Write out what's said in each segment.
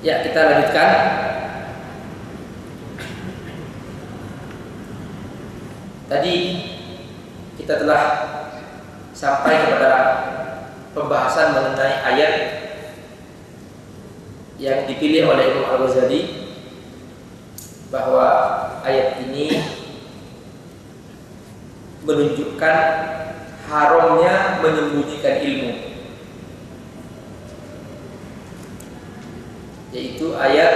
Ya, kita lanjutkan. Tadi kita telah sampai kepada pembahasan mengenai ayat yang dipilih oleh Imam Al-Ghazali, bahwa ayat ini menunjukkan haramnya menyembunyikan ilmu, yaitu ayat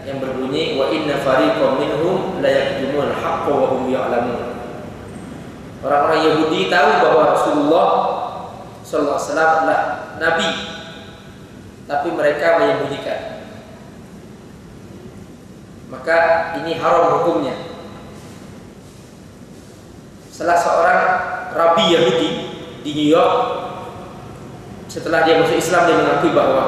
yang berbunyi wa inna fariqam minhum la yaktumul haqqa wa hum ya'lamun. Orang-orang Yahudi tahu bahwa Rasulullah sallallahu alaihi wasallam adalah nabi, tapi mereka menyembunyikan. Maka ini haram hukumnya. Salah seorang rabi Yahudi di New York, setelah dia masuk Islam, dia mengakui bahwa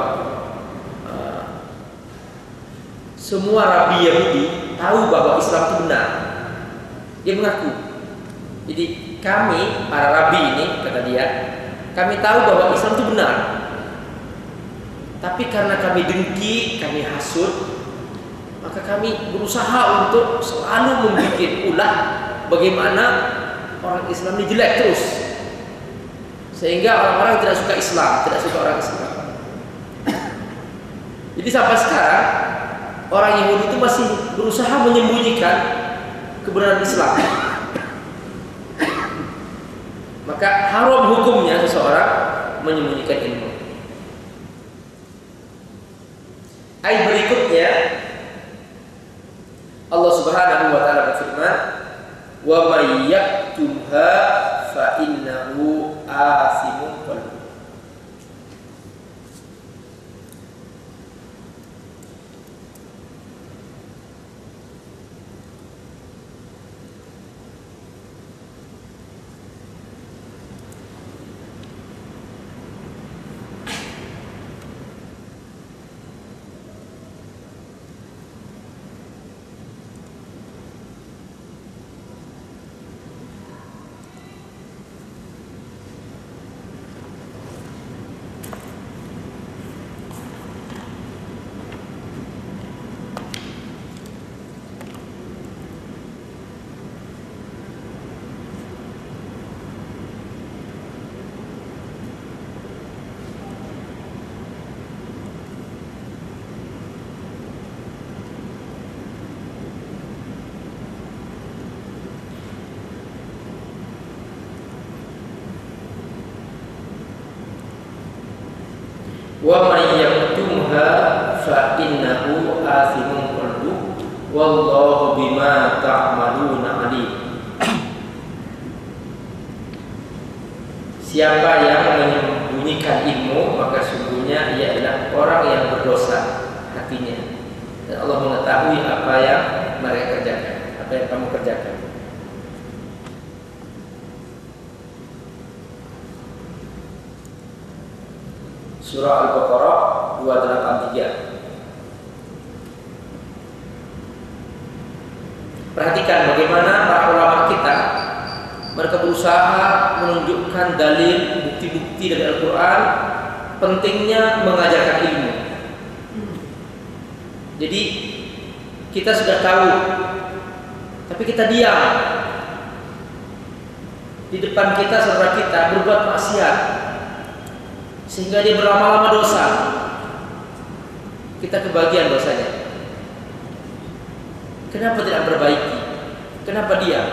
semua rabi Yahudi tahu bahwa Islam itu benar. Dia mengaku. Jadi kami, para rabi ini, kata dia, kami tahu bahwa Islam itu benar. Tapi karena kami dengki, kami hasud, maka kami berusaha untuk selalu membuat ulah bagaimana orang Islam ini jelek terus, sehingga orang-orang tidak suka Islam, tidak suka orang Islam. Jadi sampai sekarang orang Yahudi itu masih berusaha menyembunyikan kebenaran Islam. Maka haram hukumnya seseorang menyembunyikan ilmu. Ayat berikutnya Allah Subhanahu wa taala berfirman, "Wa may yaktumha fa innahu asimun qalbuh." Wa may yaktumha fa innahu athimun qalbuh wallahu bima ta'maluna alim. Siapa yang menyembunyikan ilmu, maka sungguhnya ia adalah orang yang berdosa hatinya, dan Allah mengetahui apa yang mereka kerjakan, apa yang kamu kerjakan. Surah Al-Baqarah 283. Perhatikan bagaimana para ulama kita, mereka berusaha menunjukkan dalil, bukti-bukti dari Al-Quran, pentingnya mengajarkan ilmu. Jadi kita sudah tahu, tapi kita diam. Di depan kita saudara kita berbuat maksiat, sehingga dia berlama-lama dosa. Kita kebagian dosanya. Kenapa tidak perbaiki? Kenapa diam?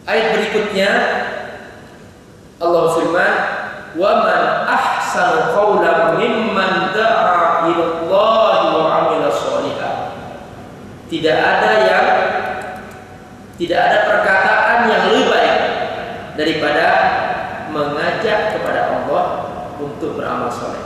Ayat berikutnya Allah firman, "Wa man ahsanu qawlan mimman da'a ila Allah wa 'amila shalihan." Tidak ada perkataan yang lebih baik daripada mengajak kepada Allah untuk beramal saleh.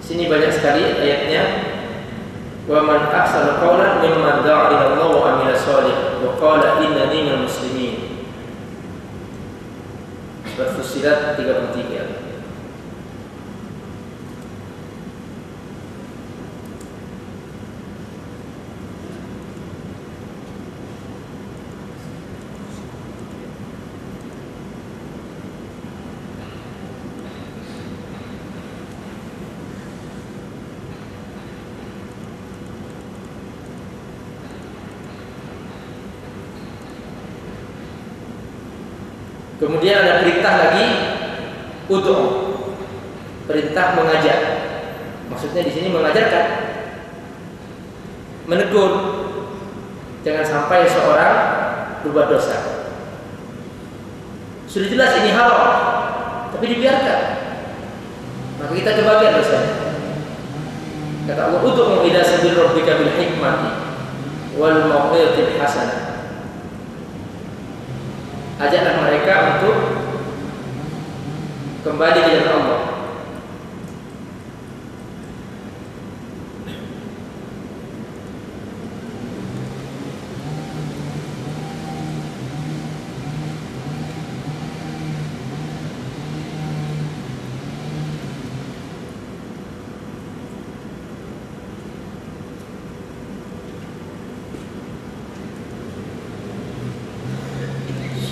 Sini banyak sekali ayatnya. Wa man ahsanu qawlan mimman da'a ila Allah wa amila shalih wa qala innani minal muslimin. Surat Fussilat 33. Kemudian ada perintah lagi ud'u, perintah mengajak. Maksudnya di sini mengajarkan, menegur, jangan sampai seorang berbuat dosa. Sudah jelas ini haram, tapi dibiarkan, maka kita kebagian dosanya. Kata Allah, ud'u ila sabil rabbika bil hikmati wal mau'izatil hasanah. Ajaklah mereka untuk kembali ke jalan Allah.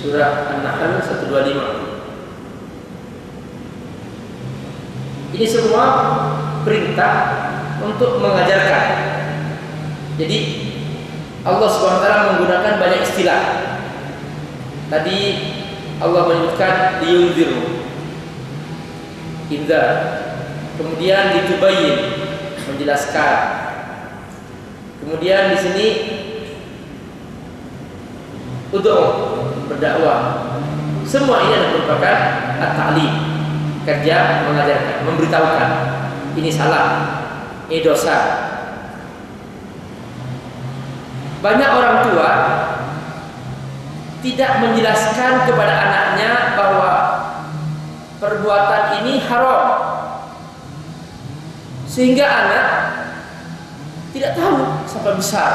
Surah An-Nahl 125. Ini semua perintah untuk mengajarkan. Jadi Allah SWT menggunakan banyak istilah. Tadi Allah menyebutkan liyunziru, inzar. Kemudian ditubayyin, menjelaskan. Kemudian di sini ud'u, berdakwah. Semua ini adalah merupakan at-ta'lim, kerja mengajarkan, memberitahukan ini salah, ini dosa. Banyak orang tua tidak menjelaskan kepada anaknya bahwa perbuatan ini haram, sehingga anak tidak tahu sampai besar.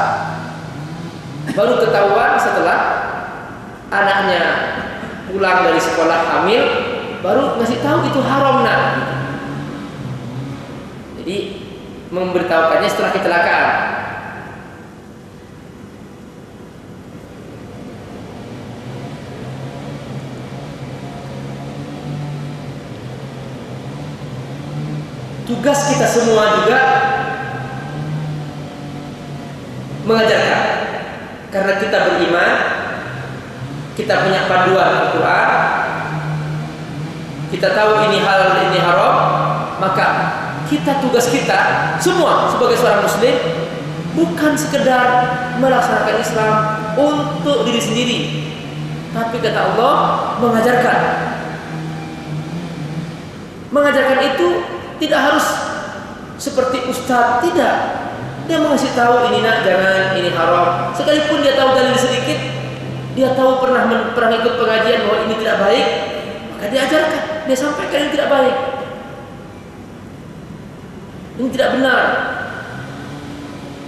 Baru ketahuan setelah anaknya pulang dari sekolah hamil, baru ngasih tahu itu haram nak. Jadi memberitahukannya setelah kecelakaan. Tugas kita semua juga mengajarkan, karena kita beriman, kita punya panduan Al-Quran, kita tahu ini halal, ini haram, maka tugas kita semua sebagai seorang muslim bukan sekedar melaksanakan Islam untuk diri sendiri, tapi kata Allah mengajarkan. Mengajarkan itu tidak harus seperti ustaz, tidak. Dia mengasih tahu ini nak jangan, ini haram. Sekalipun dia tahu dalil sedikit, dia tahu pernah ikut pengajian bahwa ini tidak baik, maka dia ajarkan, dia sampaikan ini tidak baik, ini tidak benar.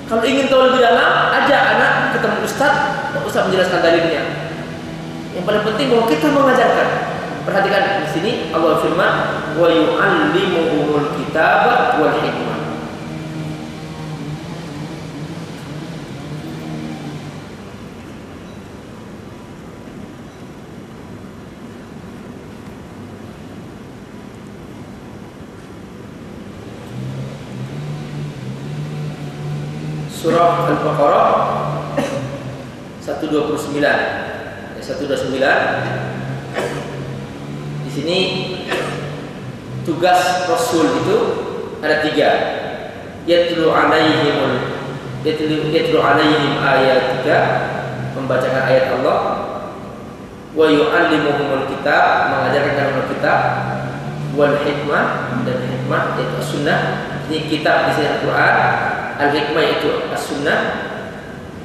Kalau ingin tahu lebih dalam, ajak anak ketemu ustaz menjelaskan dalilnya. Yang paling penting bahwa kita mengajarkan. Perhatikan di sini Allah firman, wa yu'allimuhumul kitaba wal hikmah. Surah Al-Baqarah 129. 129. Di sini tugas Rasul itu ada 3. Yatlu alaihim ayatika, membacakan ayat Allah. Wa yu'allimuhumul kitab, mengajarkan kamu kitab. Wal hikmah, dan hikmah yaitu sunnah. Ini kitab di sini Al-Quran, al-hikmah itu as-sunnah.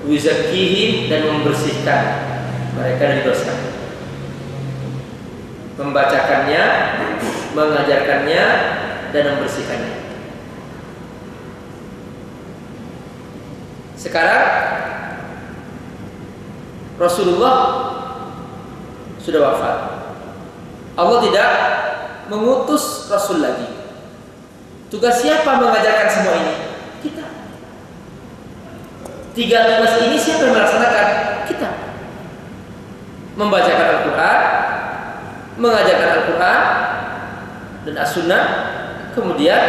Wizakkihim, dan membersihkan mereka dari dosa. Membacakannya, mengajarkannya, dan membersihkannya. Sekarang Rasulullah sudah wafat. Allah tidak mengutus Rasul lagi. Tugas siapa mengajarkan semua ini? Kita. 3 tugas ini siapa yang melaksanakan? Kita. Membacakan Al-Quran, mengajarkan Al-Quran dan As-Sunnah, kemudian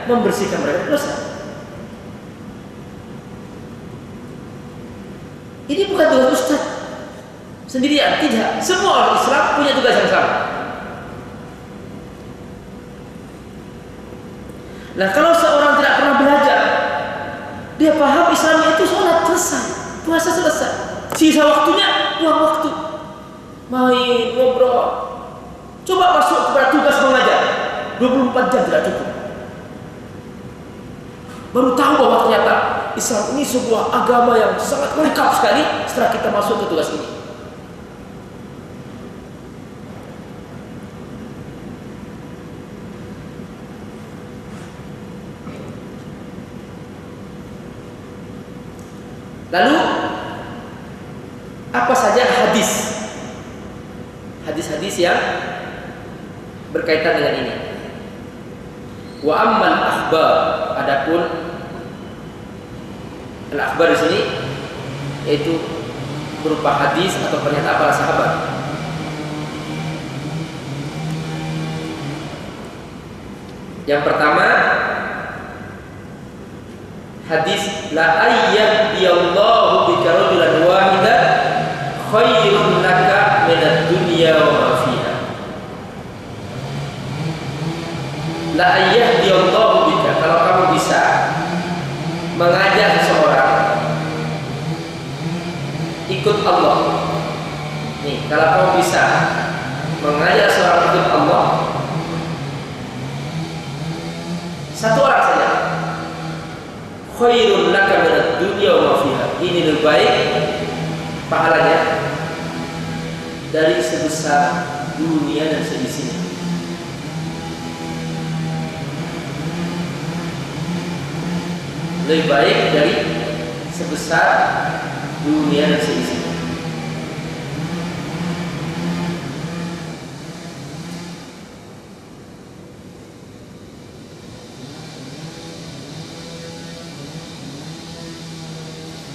membersihkan mereka dosa. Ini bukan tugas Ustaz sendirian, tidak. Semua orang Islam punya tugas yang sama. Nah, kalau seorang tidak pernah belajar, dia paham Islam itu sholat selesai, puasa selesai, sisa waktunya buang waktu, main, ngobrol. Coba masuk kepada tugas mengajar, 24 jam tidak cukup. Baru tahu bahwa ternyata Islam ini sebuah agama yang sangat lengkap sekali setelah kita masuk ke tugas ini. Lalu apa saja hadis-hadis yang berkaitan dengan ini? Wa ammal akhbar, adapun al-akhbar di sini yaitu berupa hadis atau pernyataan para sahabat. Yang pertama, hadis la ayyadiyallahu bika rajulan wahidan khairun laka minad dunya wa ma fiha. La ayyadiyallahu bika, kalau kamu bisa mengajak seseorang ikut Allah. Nih, kalau kamu bisa mengajak seseorang ikut Allah, satu orang saja, khairun laka minad dunya wa ma fiha. Ini lebih baik pahalanya dari sebesar dunia dan seisinya. Lebih baik dari sebesar dunia dan seisinya.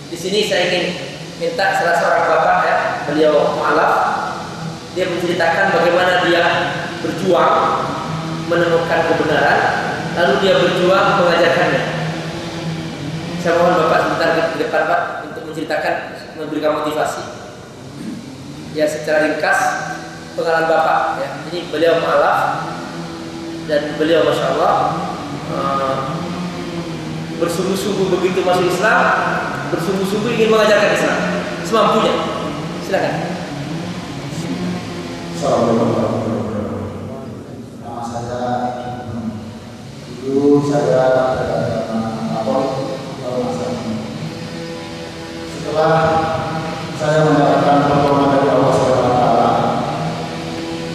Di sini saya ingin minta salah seorang bapak, ya, beliau mu'alaf, dia menceritakan bagaimana dia berjuang menemukan kebenaran, lalu dia berjuang mengajarkannya. Saya mohon bapak sebentar ke depan, Pak, untuk menceritakan, memberikan motivasi. Ya, secara ringkas pengalaman bapak. Ya. Ini beliau mu'alaf dan beliau masya Allah bersungguh-sungguh begitu masuk Islam, bersungguh-sungguh ingin mengajarkan Islam semampunya. Silakan. Assalamualaikum warahmatullahi wabarakatuh. Nama saya dulu saya setelah saya mendapatkan pertolongan dari Allah SWT,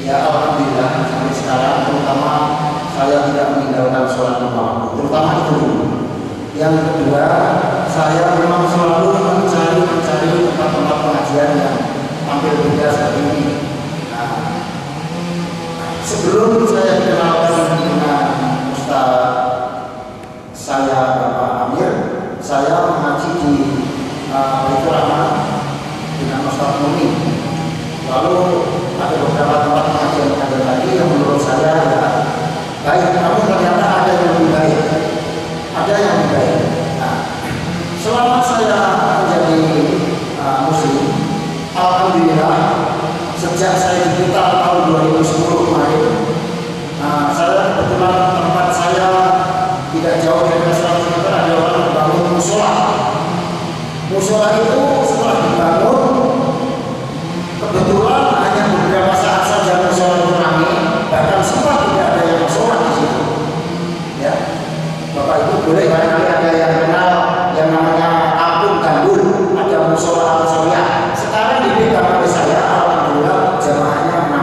ya alhamdulillah sampai sekarang, terutama saya tidak meninggalkan sholat lima waktu, terutama itu dulu. Yang kedua, saya memang selalu mencari tempat-tempat pengajian yang hampir beda seperti ini. Nah, sebelum saya dikenalkan dengan Ustaz saya Bapak Amir, saya mengaji di Baitur Rahman dengan Ustaz Muni. Lalu ada beberapa tempat pengajian lagi yang menurut saya ya baik, namun ternyata ada yang lebih baik. Ada yang lebih baik. Nah, selama saya menjadi muslim, alhamdulillah sejak saya diputar tahun 2010 kemarin, saya kebetulan tempat saya tidak jauh dari 100 meter ada orang membangun musola. Musola itu setelah dibangun, kebetulan hanya beberapa saat saja musola itu ramai, bahkan sempat tidak ada yang sholat di situ. Ya. Bapak Ibu boleh barangkali ada yang kenal yang namanya Kampung Gandul, ada musola Al-Sawiyah. Sekarang dipegang oleh saya, alhamdulillah jamaahnya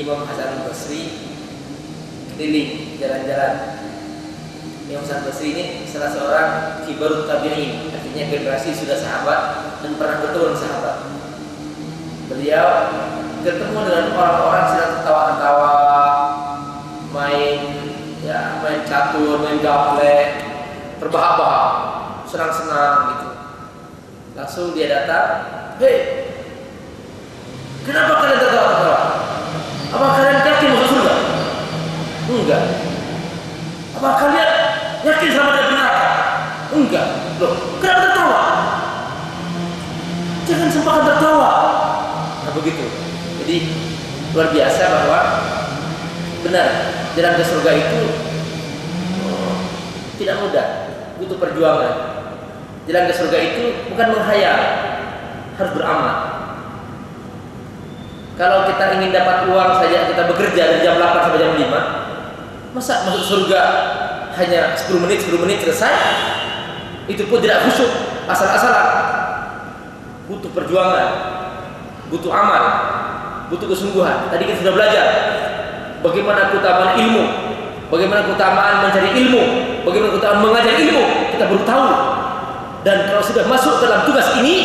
Imam Hasan Basri keliling jalan-jalan. Imam Hasan Basri ini salah seorang kibarut tabi'in, artinya generasi sudah sahabat dan pernah bertemu dengan sahabat. Beliau ketemu dengan orang-orang sedang tertawa-tawa, main catur, main gaple, terbahak-bahak, senang-senang gitu. Langsung dia datang, "Hei, kenapa kalian tertawa-tawa? Apa kalian yakin masuk surga?" "Enggak." "Apa kalian yakin selamat dari neraka?" "Enggak." "Loh, kenapa tertawa?" "Jangan sempatkan tertawa." Nah begitu. Jadi luar biasa bahwa benar jalan ke surga itu tidak mudah, butuh perjuangan. Jalan ke surga itu bukan menghayal, harus beramal. Kalau kita ingin dapat uang saja, kita bekerja dari jam 8 sampai jam 5, masa masuk surga hanya 10 menit selesai? Itu pun tidak khusyuk, asal-asalan. Butuh perjuangan, butuh amal, butuh kesungguhan. Tadi kita sudah belajar bagaimana keutamaan ilmu, bagaimana keutamaan mencari ilmu, bagaimana keutamaan mengajar ilmu. Kita baru tahu. Dan kalau sudah masuk dalam tugas ini,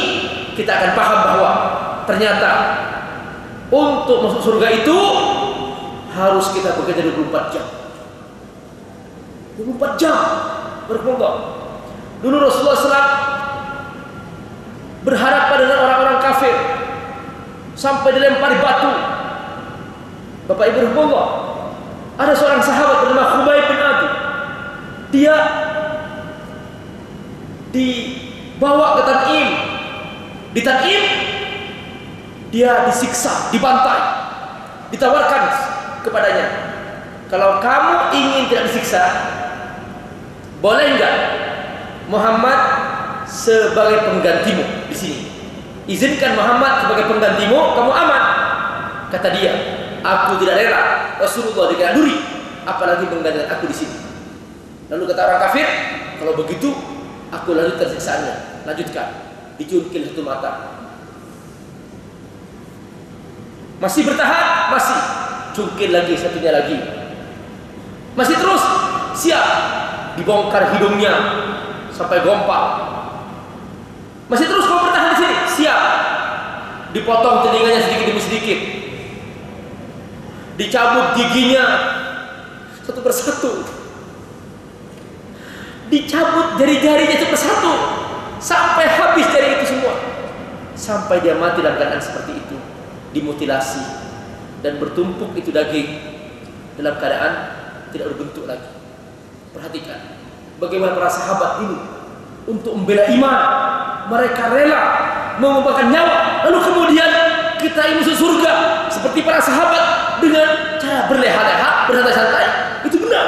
kita akan paham bahwa ternyata untuk masuk surga itu harus kita bekerja 24 jam. 24 jam berkelompok. Dulu Rasulullah SAW berhadapan dengan orang-orang kafir sampai dilempari batu. Bapak Ibu berkelompok. Ada seorang sahabat bernama Khubayb bin Adi. Dia dibawa ke Tan'im. Di Tan'im dia disiksa, dibantai, ditawarkan kepadanya, "Kalau kamu ingin tidak disiksa, boleh enggak Muhammad sebagai penggantimu di sini? Izinkan Muhammad sebagai penggantimu, kamu aman." Kata dia, "Aku tidak rela Rasulullah dikanduri, apalagi menggantikan aku di sini." Lalu kata orang kafir, "Kalau begitu, aku lanjutkan siksaannya." Lanjutkan, dicungkil satu mata. Masih bertahan, masih cungkil lagi, satunya lagi. Masih terus, siap dibongkar hidungnya sampai gompak. Masih terus mau bertahan di sini, siap dipotong telinganya sedikit demi sedikit, dicabut giginya satu persatu, dicabut jari-jarinya satu persatu, sampai habis jari itu semua, sampai dia mati dalam keadaan seperti itu, dimutilasi dan bertumpuk itu daging dalam keadaan tidak berbentuk lagi. Perhatikan bagaimana para sahabat ini untuk membela iman, mereka rela mengorbankan nyawa. Lalu kemudian kita ini masuk surga seperti para sahabat dengan cara berleha-leha, bersantai-santai. Itu benar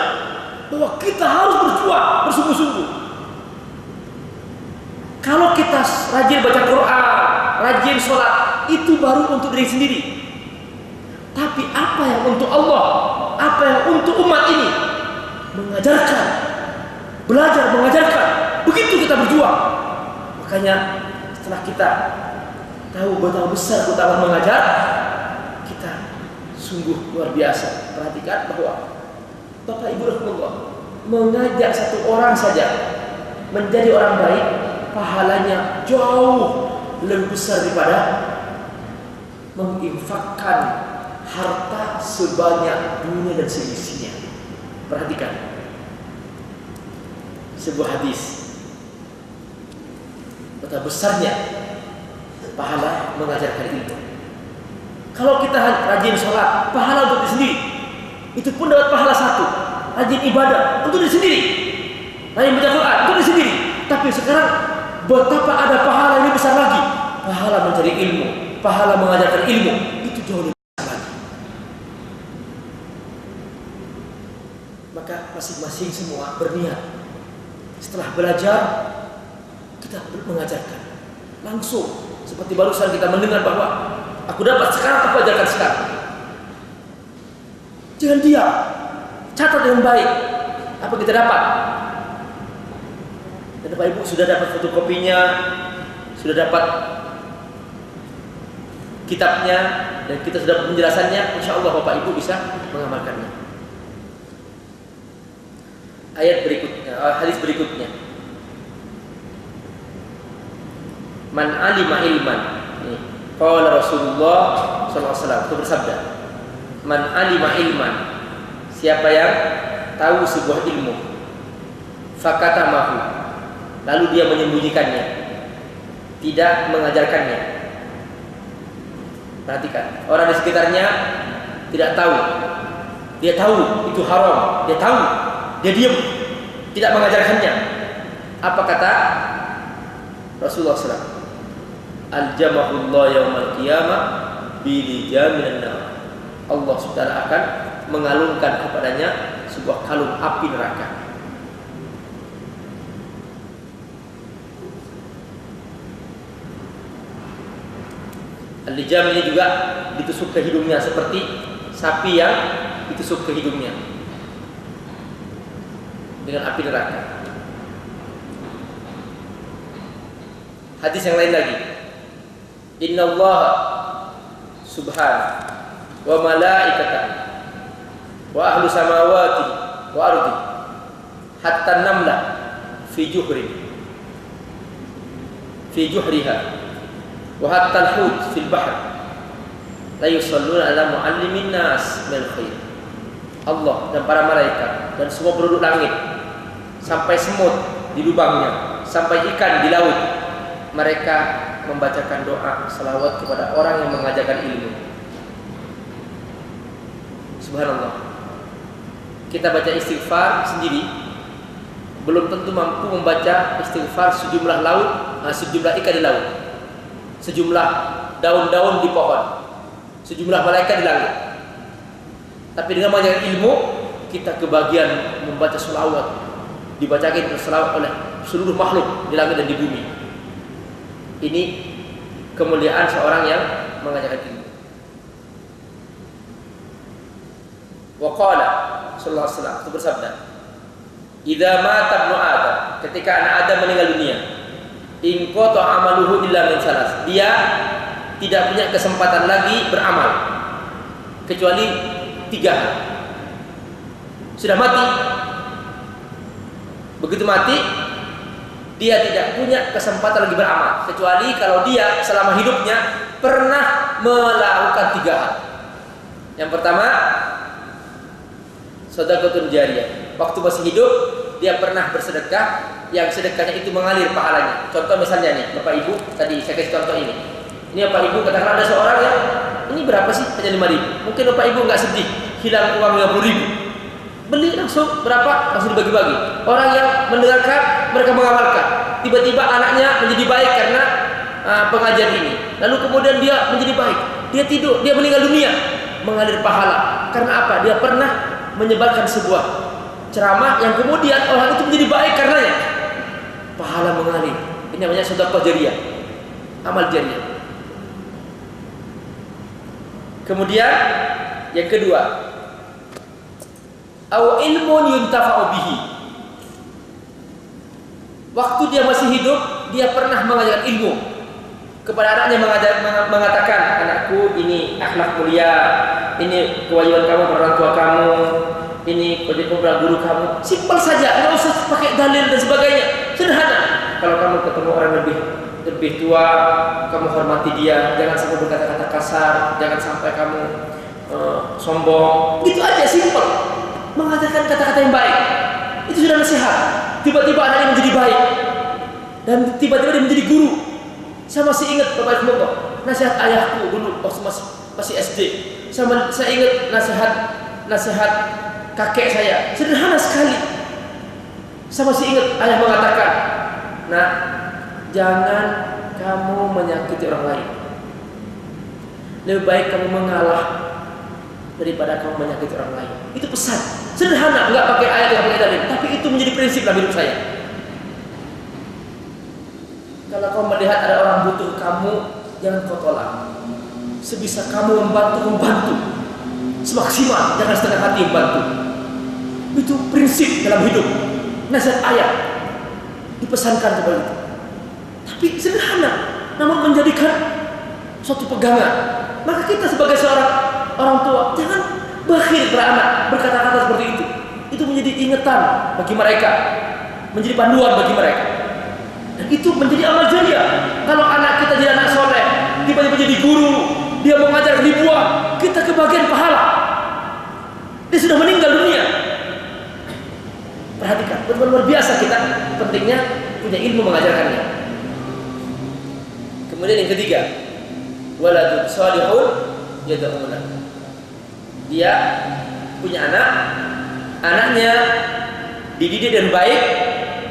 bahwa kita harus berjuang bersungguh-sungguh. Kalau kita rajin baca Quran, rajin sholat, itu baru untuk diri sendiri. Tapi apa yang untuk Allah, apa yang untuk umat ini, mengajarkan, belajar mengajarkan, begitu kita berjuang. Makanya setelah kita tahu betapa besar keutamaan mengajar, kita sungguh luar biasa. Perhatikan bahwa Bapak Ibu Rasulullah mengajak satu orang saja menjadi orang baik, pahalanya jauh lebih besar daripada menginfakkan harta sebanyak dunia dan seisinya. Perhatikan sebuah hadis, betapa besarnya pahala mengajarkan ilmu. Kalau kita rajin sholat, pahala untuk diri sendiri, itu pun dapat pahala satu. Rajin ibadah untuk diri sendiri, rajin baca Quran untuk diri sendiri. Tapi sekarang betapa ada pahala ini besar lagi, pahala mencari ilmu, pahala mengajarkan ilmu, itu jauh lebih besar lagi. Maka masing-masing semua berniat setelah belajar kita mengajarkan langsung, seperti barusan kita mendengar bahwa aku dapat sekarang, aku ajarkan sekarang. Jangan diam, catat dengan baik apa kita dapat. Dan Bapak Ibu sudah dapat fotokopinya, sudah dapat kitabnya dan kita sudah penjelasannya, insya Allah Bapak Ibu bisa mengamalkannya. Ayat berikutnya, hadis berikutnya. Man alima ilman. Qala Rasulullah sallallahu alaihi wasallam itu bersabda, man alima ilman, siapa yang tahu sebuah ilmu, fakatamahu, lalu dia menyembunyikannya, tidak mengajarkannya. Perhatikan, orang di sekitarnya tidak tahu, dia tahu itu haram, dia tahu, dia diam, tidak mengajarkannya. Apa kata Rasulullah SAW? Aljamahullah yaumal qiyamah bilijamin nar. Allah SWT akan mengalungkan kepadanya sebuah kalung api neraka. Al-lijam ini juga ditusuk ke hidungnya seperti sapi yang ditusuk ke hidungnya dengan api neraka. Hadis yang lain lagi. Inna Allah subhanahu wa malaikatahu wa ahlu samawati wa ardi hatta namlah fi juhriha wa hatta al-hut fil bahr la yusalluna ala muallimin nas bil khair. Allah dan para malaikat dan semua penduduk langit sampai semut di lubangnya, sampai ikan di laut, mereka membacakan doa selawat kepada orang yang mengajarkan ilmu. Subhanallah. Kita baca istighfar sendiri belum tentu mampu membaca istighfar sejumlah sejumlah ikan di laut, sejumlah daun-daun di pohon, sejumlah malaikat di langit. Tapi dengan mengajarkan ilmu, kita kebagian membaca selawat, dibacakan selawat oleh seluruh makhluk di langit dan di bumi. Ini kemuliaan seorang yang mengajarkan ilmu. Wa qala sallallahu alaihi wasallam itu bersabda, "Idza mata ibnu Adam," ketika anak Adam meninggal dunia, "in qata amaluhu illa min salas." Dia tidak punya kesempatan lagi beramal kecuali 3 hal. Sudah mati. Begitu mati, dia tidak punya kesempatan lagi beramal kecuali kalau dia selama hidupnya pernah melakukan 3 hal. Yang pertama, sedekahun jariyah. Waktu masih hidup dia pernah bersedekah yang sedekahnya itu mengalir pahalanya. Contoh misalnya nih, Bapak Ibu, tadi saya kasih contoh ini. Ini Bapak Ibu katakan ada seorang yang ini berapa sih? Hanya 5.000. Mungkin Bapak Ibu enggak sedih, hilang uang 50.000. Beli langsung berapa? Langsung dibagi-bagi. Orang yang mendengarkan, mereka mengamalkan. Tiba-tiba anaknya menjadi baik karena pengajian ini. Lalu kemudian dia menjadi baik. Dia tidur, dia meninggal dunia, mengalir pahala. Karena apa? Dia pernah menyebarkan sebuah ceramah yang kemudian orang itu menjadi baik karenanya. Pahala mengalir. Ini namanya sedekah jariyah, amal jariyah. Kemudian yang kedua, au ilmun yuntafa'u bihi. Waktu dia masih hidup, dia pernah mengajarkan ilmu kepada anaknya, mengatakan, anakku, ini akhlak mulia, ini kewajiban kamu pada orang tua kamu, ini kewajiban pada guru kamu. Simpel saja, nggak usah pakai dalil dan sebagainya, sederhana. Kalau kamu ketemu orang lebih tua, kamu hormati dia, jangan sampai berkata-kata kasar, jangan sampai kamu sombong. Itu aja, simpel. Mengatakan kata-kata yang baik, itu sudah nasihat. Tiba-tiba anaknya menjadi baik dan tiba-tiba dia menjadi guru. Saya masih ingat Bapak Ibu nasihat ayahku dulu waktu masih SD. Saya ingat nasihat kakek saya, sederhana sekali. Saya masih ingat ayah mengatakan, "Nah, jangan kamu menyakiti orang lain. Lebih baik kamu mengalah daripada kamu menyakiti orang lain." Itu pesan sederhana, enggak pakai ayat, enggak pakai dalil, tapi itu menjadi prinsip dalam hidup saya. Kalau kamu melihat ada orang butuh kamu, jangan kau tolak. Sebisa kamu membantu. Semaksimal, jangan setengah hati membantu. Itu prinsip dalam hidup. Nasihat ayat dipesankan kepada kita. Tapi sederhana, namun menjadikan suatu pegangan. Maka kita sebagai seorang orang tua jangan bakhil beranak berkata-kata seperti itu. Itu menjadi ingatan bagi mereka, menjadi panduan bagi mereka. Dan itu menjadi amal jariah. Kalau anak kita jadi anak soleh, tiba-tiba jadi guru, dia mengajar ribuan, kita kebagian pahala. Dia sudah meninggal dunia. Perhatikan, betul luar biasa kita pentingnya punya ilmu mengajarkannya. Kemudian yang ketiga, waladun salihun yad'una. Dia punya anak, anaknya dididik dan baik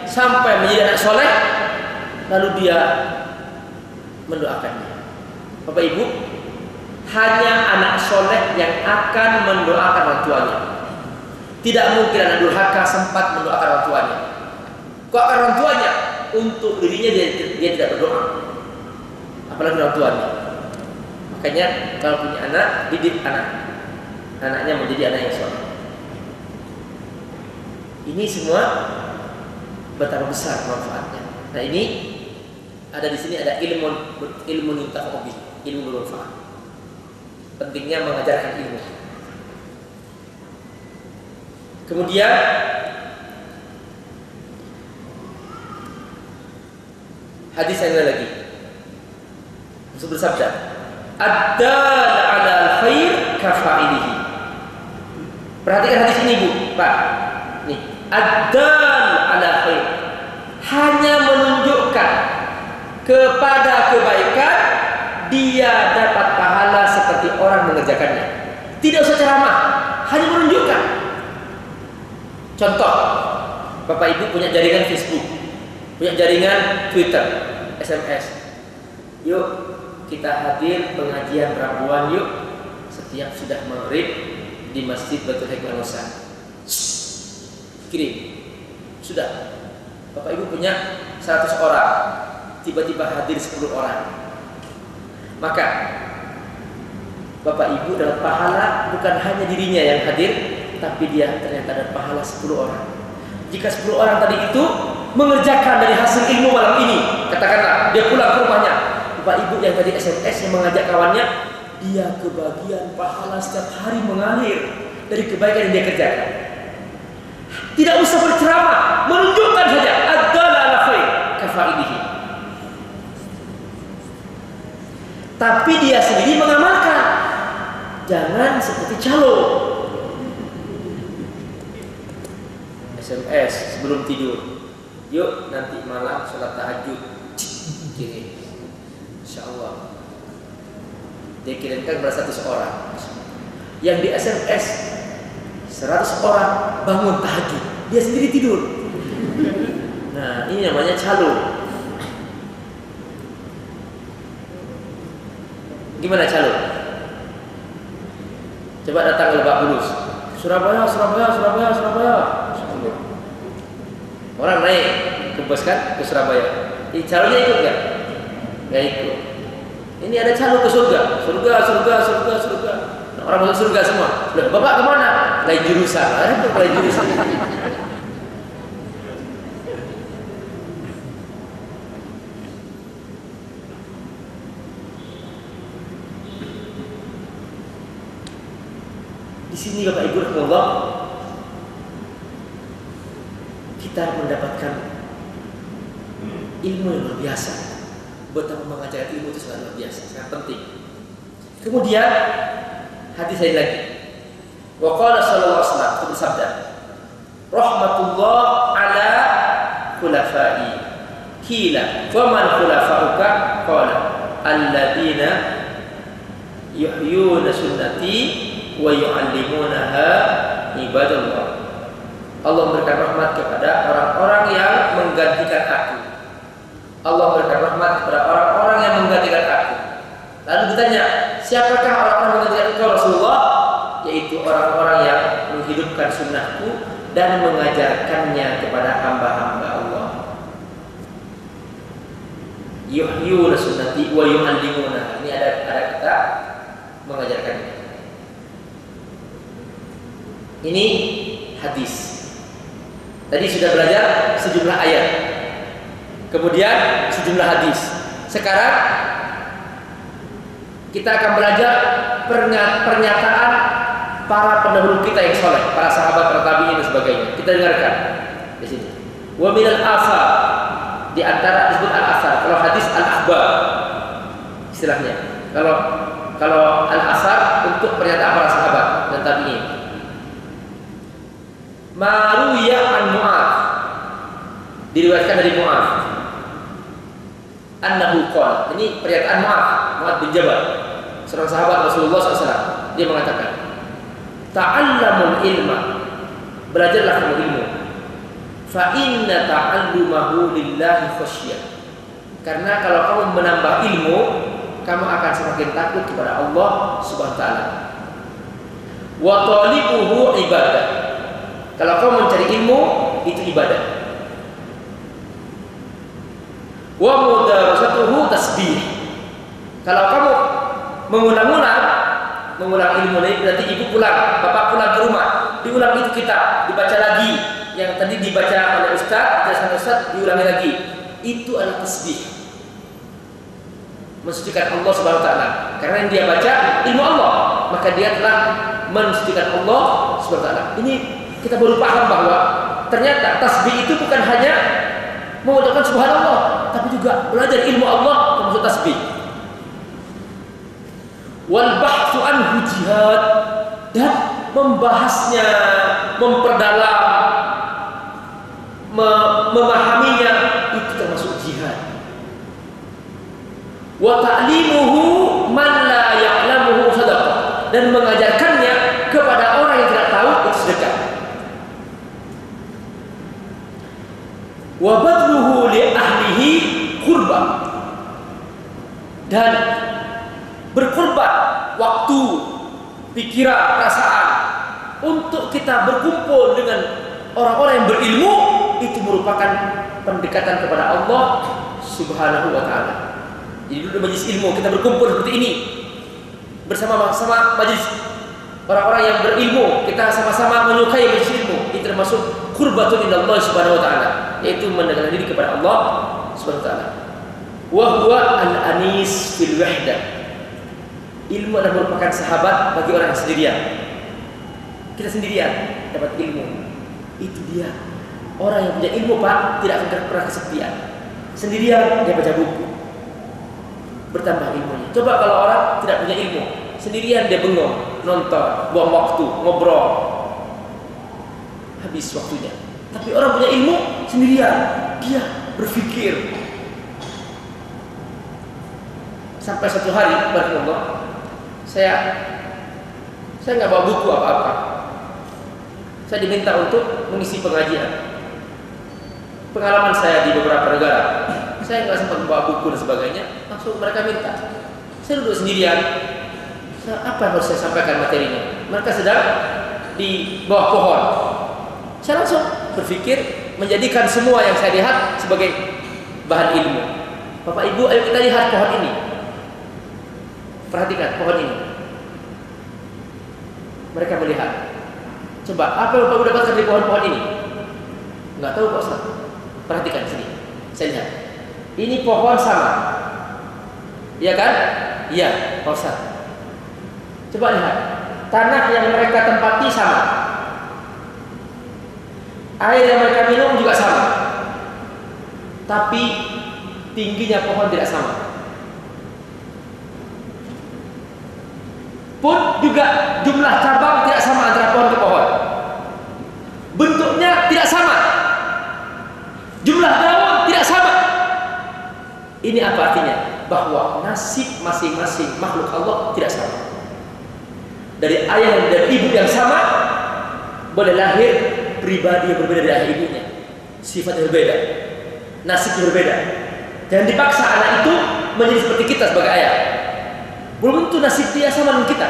sampai menjadi anak soleh, lalu dia mendoakannya. Bapak Ibu, hanya anak soleh yang akan mendoakan orang tuanya. Tidak mungkin anak durhaka sempat mendoakan orang tuanya. Kok orang tuanya? Untuk dirinya dia tidak berdoa, apalagi orang tuanya. Makanya kalau punya anak, didik anaknya menjadi anak yang soleh. Ini semua betapa besar manfaatnya. Nah, ini ada di sini ada ilmu yuntafa'u, ilmu bermanfaat. Pentingnya mengajarkan ilmu. Kemudian hadis yang lain lagi. Rasul bersabda, "Ad-dal 'ala al-khair kafa'ilihi." Perhatikan hadis ini, Bu, Pak. Nih, ad-dal 'ala khair, hanya menunjukkan kepada kebaikan, dia dapat pahala seperti orang mengerjakannya. Tidak usah ceramah, hanya menunjukkan. Contoh, Bapak Ibu punya jaringan Facebook, punya jaringan Twitter, SMS. Yuk kita hadir pengajian Rabuan yuk, setiap sudah maghrib di Masjid Baitul Hikmah Nusa. Kirim. Sudah. Bapak Ibu punya 100 orang, tiba-tiba hadir 10 orang. Maka Bapak Ibu dapat pahala bukan hanya dirinya yang hadir, tapi dia ternyata dapat pahala 10 orang. Jika 10 orang tadi itu mengerjakan dari hasil ilmu malam ini, katakanlah dia pulang ke rumahnya, Bapak Ibu yang tadi SMS yang mengajak kawannya, dia kebagian pahala setiap hari mengalir dari kebaikan yang dia kerjakan. Tidak usah berceramah, menunjukkan saja ad-dal 'ala khair kafa'ilihi. Tapi dia sendiri mengamalkan. Jangan seperti calo. SMS sebelum tidur. Yuk nanti malam sholat tahajud. Kirim. Insyaallah. Dia kirimkan kepada 100 orang. Yang di SMS 100 orang bangun tahajud, dia sendiri tidur. Nah, ini namanya calo. Gimana calo? Coba datang ke Lebak Bulus, Surabaya. Orang naik ke bus kan ke Surabaya. Ini calonya ikut nggak? Nggak ikut. Ini ada calo ke surga. Nah, orang masuk surga semua. Loh, Bapak kemana? Lain jurusan. Lain jurusan. Di sini Bapak Ibu rahimakumullah, kita mendapatkan ilmu yang luar biasa. Betapa mengajarkan ilmu itu sangat luar biasa, sangat penting. Kemudian hadis lain lagi. Wa qala sallallahu alaihi wasallam bersabda, rahmatullah ala khulafai. Qila wa man khulafauka? Qala alladziina yuhyuna sunnati wa yu'allimunaha ibadallah. Allah memberikan rahmat kepada orang-orang yang menggantikan aku. Allah memberikan rahmat kepada orang-orang yang menggantikan aku. Lalu ditanya, siapakah orang-orang yang menggantikan engkau Rasulullah? Yaitu orang-orang yang menghidupkan sunnahku dan mengajarkannya kepada hamba-hamba Allah. Yuhyuna sunnati wa yu'allimunaha. Ini ada kata mengajarkannya. Ini hadis. Tadi sudah belajar sejumlah ayat, kemudian sejumlah hadis. Sekarang Kita akan belajar pernyataan para pendahulu kita yang soleh, para sahabat, para tabi'in dan sebagainya. Kita dengarkan di sini. Wa minal asar, di antara disebut al-asar. Kalau hadis al-akhbar istilahnya. Kalau al-asar untuk pernyataan para sahabat dan tabi'in. Maruya an Mu'adz, diriwayatkan dari Mu'adz. Annahu qala, ini pernyataan Mu'adz bin Jabal, seorang sahabat Rasulullah SAW. Dia mengatakan, ta'allamul ilma, belajarlah kamu ilmu. Fa inna ta'allumahu lillahi khasyah. Karena kalau kamu menambah ilmu, kamu akan semakin takut kepada Allah Subhanahu wa taala. Wa talibuhu ibadah. Kalau kamu mencari ilmu, itu ibadah. Wa mudarasatuhu tasbih. Kalau kamu mengulang ilmu ini, berarti ibu pulang, bapak pulang ke rumah, diulang itu kitab, dibaca lagi. Yang tadi dibaca oleh ustaz, dijelaskan ustaz, diulangi lagi. Itu adalah tasbih, mensucikan Allah Subhanahu wa taala. Karena yang dia baca ilmu Allah, maka dia telah mensucikan Allah Subhanahu wa taala. Ini kita baru paham bahwa ternyata tasbih itu bukan hanya mengucapkan subhanallah, tapi juga belajar ilmu Allah termasuk tasbih. Wal bahtsu anhu jihad, dan membahasnya, memperdalam, memahaminya, itu termasuk jihad. Wa ta'limuhu man la ya'lamuhu sadaqah, dan mengajarkannya kepada orang yang tidak tahu, itu sedekah. Wa badluhu li ahlihi qurba, dan berkorban waktu, pikiran, perasaan untuk kita berkumpul dengan orang-orang yang berilmu, itu merupakan pendekatan kepada Allah Subhanahu wa taala. Jadi dulu majelis ilmu kita berkumpul seperti ini, bersama-sama majelis orang-orang yang berilmu, kita sama-sama menyukai majelis ilmu. Itu termasuk qurbatun ilallah Subhanahu wa taala, yaitu mendekatkan diri kepada Allah Subhanahu wa taala. Wa huwa al-anis fil wahdah. Ilmu adalah merupakan sahabat bagi orang yang sendirian. Kita sendirian dapat ilmu. Itu dia. Orang yang punya ilmu, Pak, tidak akan pernah kesepian. Sendirian dia baca buku, bertambah ilmunya. Coba kalau orang tidak punya ilmu, sendirian dia bengong, nonton, buang waktu, ngobrol, habis waktunya. Tapi orang punya ilmu, sendirian dia berpikir. Sampai satu hari, barakallah, saya nggak bawa buku apa-apa. Saya diminta untuk mengisi pengajian. Pengalaman saya di beberapa negara, saya nggak sempat bawa buku dan sebagainya. Langsung mereka minta. Saya duduk sendirian. Apa yang harus saya sampaikan materinya? Mereka sedang di bawah pohon. Saya langsung berpikir menjadikan semua yang saya lihat sebagai bahan ilmu. Bapak Ibu, ayo kita lihat pohon ini. Perhatikan pohon ini. Mereka melihat. Coba, apa yang Bapak Ibu dapatkan dari pohon-pohon ini? Enggak tahu Pak Ustaz. Perhatikan sini. Saya lihat. Ini pohon sama. Iya kan? Iya, Pak Ustaz. Coba lihat. Tanah yang mereka tempati sama. Air yang mereka minum juga sama. Tapi tingginya pohon tidak sama. Pun juga jumlah cabang tidak sama antara pohon ke pohon. Bentuknya tidak sama. Jumlah daun tidak sama. Ini apa artinya? Bahwa nasib masing-masing makhluk Allah tidak sama. Dari ayah dan ibu yang sama, boleh lahir pribadi yang berbeda dari ayah ibunya, sifat yang berbeda, nasib yang berbeda. Jangan dipaksa anak itu menjadi seperti kita sebagai ayah. Belum tentu nasib dia sama dengan kita.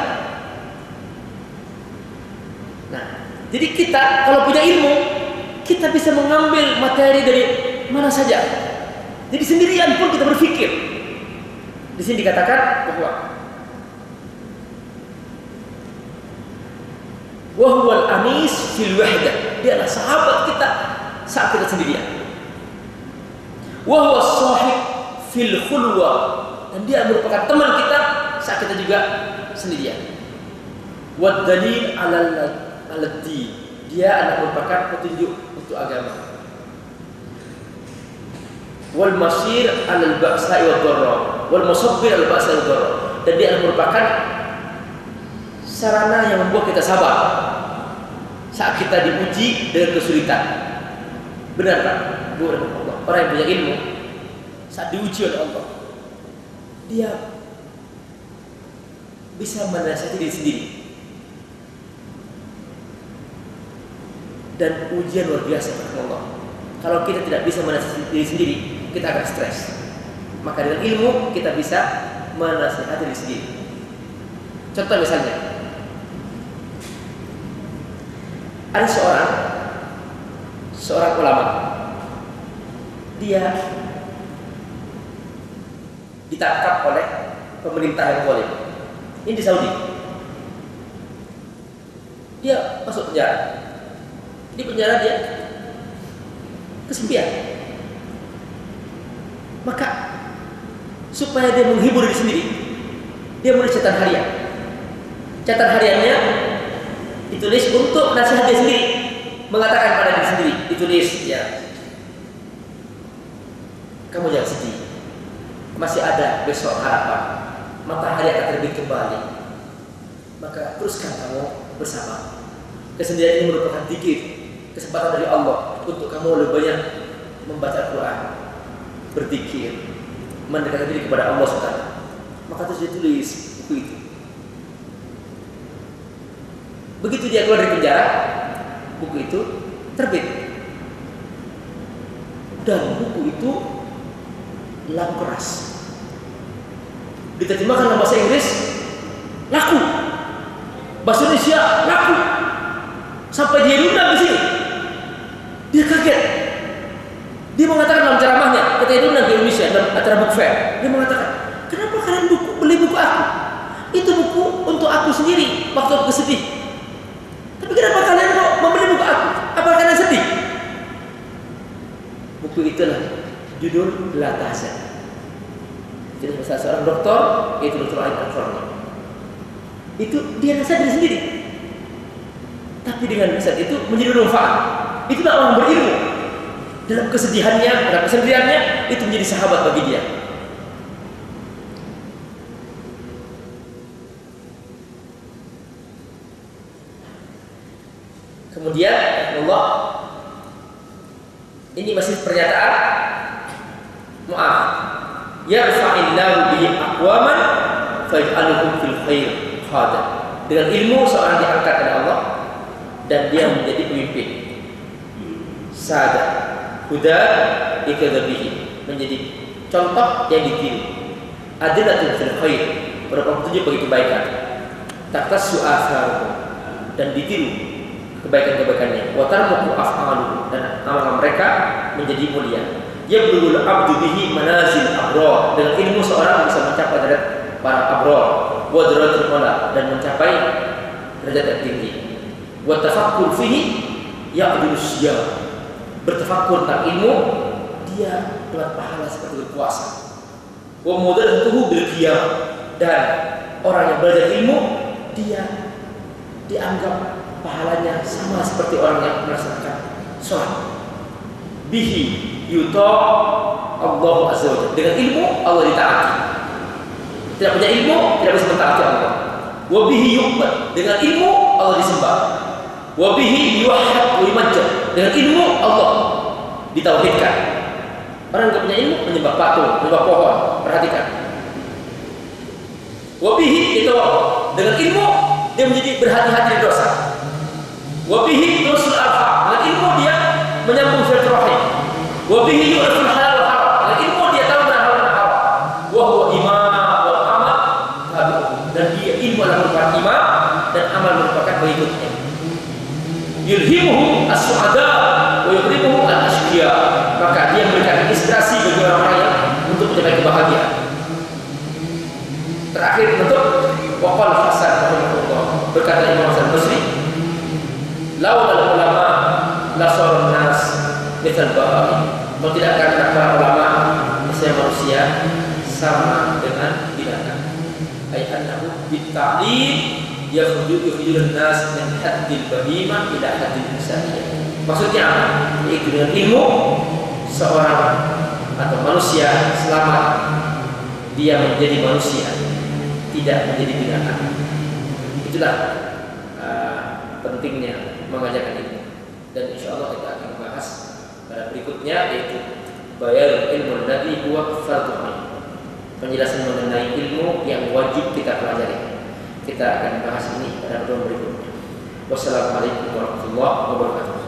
Nah, jadi kita kalau punya ilmu, kita bisa mengambil materi dari mana saja. Jadi sendirian pun kita berpikir. Di sini dikatakan bahwa wahwal anis fil wahdah, dia adalah sahabat kita saat kita sendirian. Wahwas sahib fil khulwa, dan dia merupakan teman kita saat kita juga sendirian. Wad dalil alad-din, dia adalah merupakan petunjuk untuk agama. Wal masir alal ba'sa wad dharra, wal musabbir al ba'sa wad dharra, dan dia adalah merupakan sarana yang membuat kita sabar saat kita diuji dengan kesulitan. Benar tak? Benar Allah. Orang yang punya ilmu saat diuji oleh Allah, dia bisa menasihati diri sendiri. Dan ujian luar biasa kepada Allah. Kalau kita tidak bisa menasihati diri sendiri, kita akan stres. Maka dengan ilmu kita bisa menasihati diri sendiri. Contoh misalnya, ada seorang ulama, dia ditangkap oleh pemerintah yang zalim. Ini di Saudi. Dia masuk penjara. Di penjara dia kesepian. Maka supaya dia menghibur diri sendiri, dia menulis catatan harian. Catatan hariannya ditulis untuk nasihat dia sendiri, mengatakan pada diri sendiri, ditulis ya, kamu jangan sedih, masih ada besok harapan, matahari akan terbit kembali, maka teruskan kamu bersabar. Kesendirian ini merupakan zikir, kesempatan dari Allah untuk kamu lebih banyak membaca Al-Quran, berzikir, mendekatkan diri kepada Allah SWT. Maka terus dia tulis buku itu. Begitu dia keluar dari penjara, buku itu terbit. Dan buku itu laku keras. Diterjemahkan dalam bahasa Inggris, laku. Bahasa Indonesia laku. Sampai dia diundang di sini. Dia kaget. Dia mengatakan dalam ceramahnya, ketika dia diundang di Indonesia dalam acara book fair, dia mengatakan, kenapa kalian beli buku aku? Itu buku untuk aku sendiri waktu aku sedih. Tapi kenapa kalian mau membeli buku aku? Apa kalian sedih? Buku itulah judul La Tahzan. Jadi salah seorang dokter, yaitu Dr. Aid Al-Qarni. Itu dia nasihat diri sendiri. Tapi dengan nasihat itu menjadi manfaat. Itulah orang berilmu. Dalam kesedihannya, dalam kesendiriannya, itu menjadi sahabat bagi dia. Kemudian Allah, ini masih pernyataan Mu'adz, yarfa'illahu bihi aqwaman fayaj'aluhum fil khair qadam. Dengan ilmu seorang diangkat oleh Allah dan dia menjadi pemimpin. Sada huda ikadzabihi, menjadi contoh yang ditiru. Adilatun fil khair, berupa petunjuk bagi kebaikan. Taqtassu atharuhum, dan ditiru kebaikan-kebaikannya. Wa tarmuqu af'aluhum, dan amal mereka menjadi mulia. Yablugul abdu bihi manazil abrar, dengan ilmu seorang bisa mencapai derajat para abrar. Wa darajatul ula, dan mencapai derajat yang tinggi. Wa tafakkur fihi ya'dulu siyam, bertafakkur tentang ilmu dia dapat pahala seperti berpuasa. Wa mudallatuhu bil qiyam, dan orang yang belajar ilmu dia dianggap pahalanya sama seperti orang yang melaksanakan sholat. Bihi yuta Allah azza wa jalla, dengan ilmu Allah ditaati. Tidak punya ilmu tidak bisa mentaati Allah. Wa bihi yu'bad, dengan ilmu Allah disembah. Wa bihi yuwahhad wa yumajjad, dengan ilmu Allah ditauhidkan. Orang yang punya ilmu menyembah patung, menyembah pohon. Perhatikan. Wa bihi yatawakkal, dengan ilmu dia menjadi berhati-hati dari dosa. Wa bihi yusul arham, dengan ilmu dia menyambung silaturahim. Wa bihi yu'riful halal wal haram, dengan ilmu dia tahu mana halal dan haram. Wa huwa imam wal amal tabi'uh, dan dia ilmu adalah merupakan imam dan amal merupakan pengikutnya. Yulhimuhu as-su'ada wa yukrimuhu al-ashqiya, maka dia memberikan inspirasi bagi orang-orang yang untuk mencapai kebahagiaan. Terakhir untuk waqal Hasan rahimahullah, berkata Imam Hasan Basri, laulal ulama lasarun nas mithal bahari, kalau tidak karena para ulama, misalnya manusia sama dengan binatang. Ayat Bitta'lim yakhudul nas min haddil bahimah ila haddil insaniyah. Maksudnya apa? Yaitu dengan ilmu seorang atau manusia selamat dia menjadi manusia, tidak menjadi binatang. Itulah pentingnya mengajarkan ilmu. Dan insya Allah kita akan membahas pada berikutnya, yaitu bayanul ilmu alladzi huwa fardhu ain. Penjelasan mengenai ilmu yang wajib kita pelajari. Kita akan bahas ini pada pertemuan berikutnya. Wassalamualaikum warahmatullahi wabarakatuh.